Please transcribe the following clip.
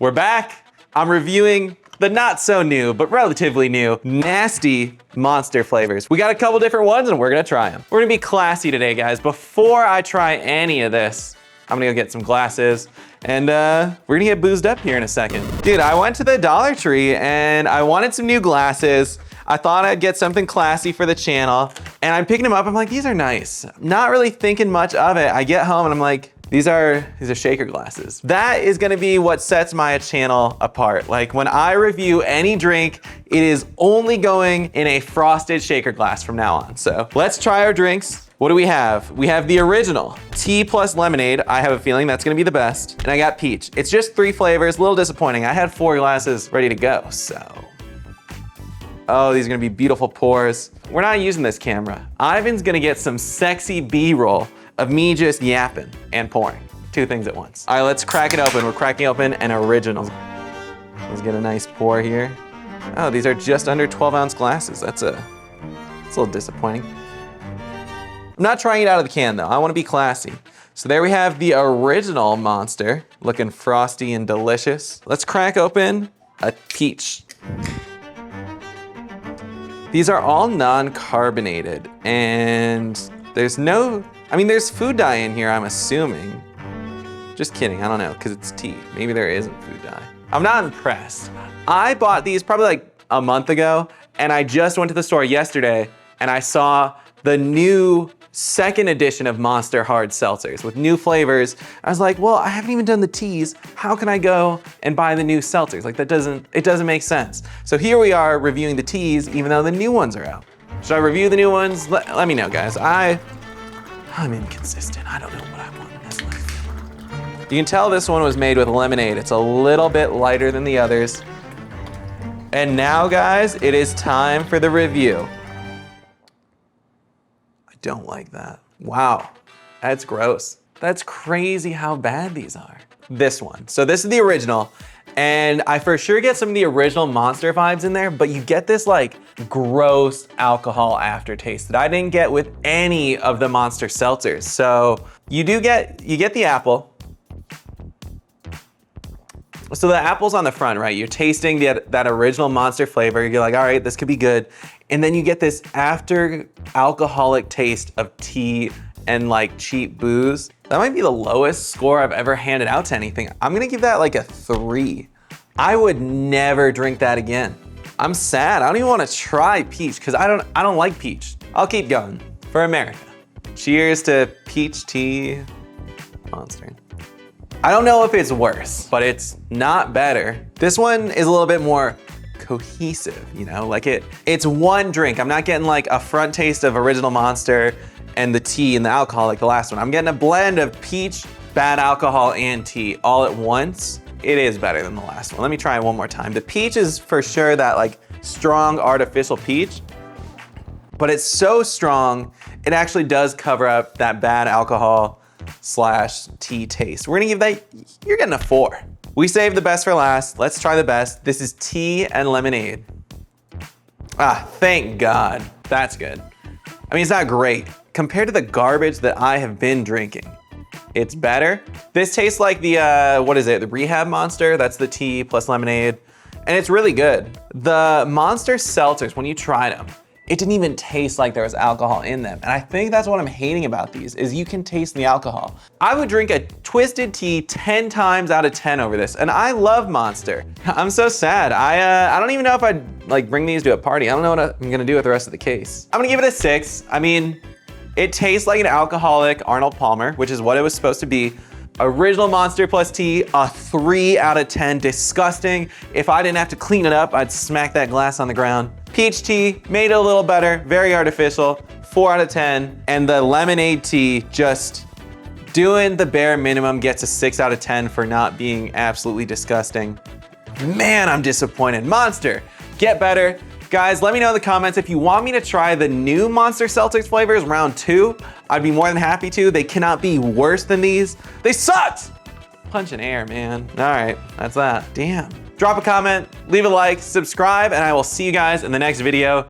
We're back. I'm reviewing the not so new, but relatively new, nasty Monster flavors. We got a couple different ones and we're gonna try them. We're gonna be classy today, guys. Before I try any of this, I'm gonna go get some glasses and we're gonna get boozed up here in a second. Dude, I went to the Dollar Tree and I wanted some new glasses. I thought I'd get something classy for the channel and I'm picking them up. I'm like, these are nice. Not really thinking much of it. I get home and I'm like, these are shaker glasses. That is gonna be what sets my channel apart. Like when I review any drink, it is only going in a frosted shaker glass from now on. So let's try our drinks. What do we have? We have the original tea plus lemonade. I have a feeling that's gonna be the best. And I got peach. It's just 3 flavors, a little disappointing. I had 4 glasses ready to go, so. Oh, these are gonna be beautiful pours. We're not using this camera. Ivan's gonna get some sexy B-roll of me just yapping and pouring. 2 things at once. All right, let's crack it open. We're cracking open an original. Let's get a nice pour here. Oh, these are just under 12-ounce glasses. That's a little disappointing. I'm not trying it out of the can though. I wanna be classy. So there we have the original Monster, looking frosty and delicious. Let's crack open a peach. These are all non-carbonated and there's food dye in here, I'm assuming. Just kidding, I don't know, because it's tea. Maybe there isn't food dye. I'm not impressed. I bought these probably like a month ago, and I just went to the store yesterday, and I saw the new 2nd edition of Monster Hard Seltzers with new flavors. I was like, well, I haven't even done the teas. How can I go and buy the new seltzers? Like it doesn't make sense. So here we are reviewing the teas, even though the new ones are out. Should I review the new ones? Let me know, guys. I'm inconsistent. I don't know what I want in this life. You can tell this one was made with lemonade. It's a little bit lighter than the others. And now, guys, it is time for the review. I don't like that. Wow, that's gross. That's crazy how bad these are. This one. So this is the original. And I for sure get some of the original Monster vibes in there, but you get this like gross alcohol aftertaste that I didn't get with any of the Monster seltzers. So you get the apple. So the apple's on the front, right? You're tasting that original Monster flavor. You're like, all right, this could be good. And then you get this after alcoholic taste of tea and like cheap booze. That might be the lowest score I've ever handed out to anything. I'm gonna give that like a 3. I would never drink that again. I'm sad. I don't even want to try peach because I don't like peach. I'll keep going for America. Cheers to peach tea Monster. I don't know if it's worse, but it's not better. This one is a little bit more cohesive, you know? Like it's one drink. I'm not getting like a front taste of original Monster and the tea and the alcohol like the last one. I'm getting a blend of peach, bad alcohol, and tea all at once. It is better than the last one. Let me try it one more time. The peach is for sure that like strong artificial peach, but it's so strong, it actually does cover up that bad alcohol / tea taste. We're gonna give that, you're getting a 4. We saved the best for last. Let's try the best. This is tea and lemonade. Ah, thank God. That's good. I mean, it's not great. Compared to the garbage that I have been drinking, it's better. This tastes like the, what is it? The Rehab Monster. That's the tea plus lemonade. And it's really good. The Monster seltzers, when you tried them, it didn't even taste like there was alcohol in them. And I think that's what I'm hating about these, is you can taste the alcohol. I would drink a twisted tea 10 times out of 10 over this. And I love Monster. I'm so sad. I don't even know if I'd like bring these to a party. I don't know what I'm gonna do with the rest of the case. I'm gonna give it a 6. I mean, it tastes like an alcoholic Arnold Palmer, which is what it was supposed to be. Original Monster plus tea, a 3 out of 10, disgusting. If I didn't have to clean it up, I'd smack that glass on the ground. Peach tea, made it a little better, very artificial, 4 out of 10. And the lemonade tea, just doing the bare minimum, gets a 6 out of 10 for not being absolutely disgusting. Man, I'm disappointed. Monster, get better. Guys, let me know in the comments if you want me to try the new Monster Seltzers flavors round 2. I'd be more than happy to. They cannot be worse than these. They sucked! Punch in air, man. All right, that's that. Damn. Drop a comment, leave a like, subscribe, and I will see you guys in the next video.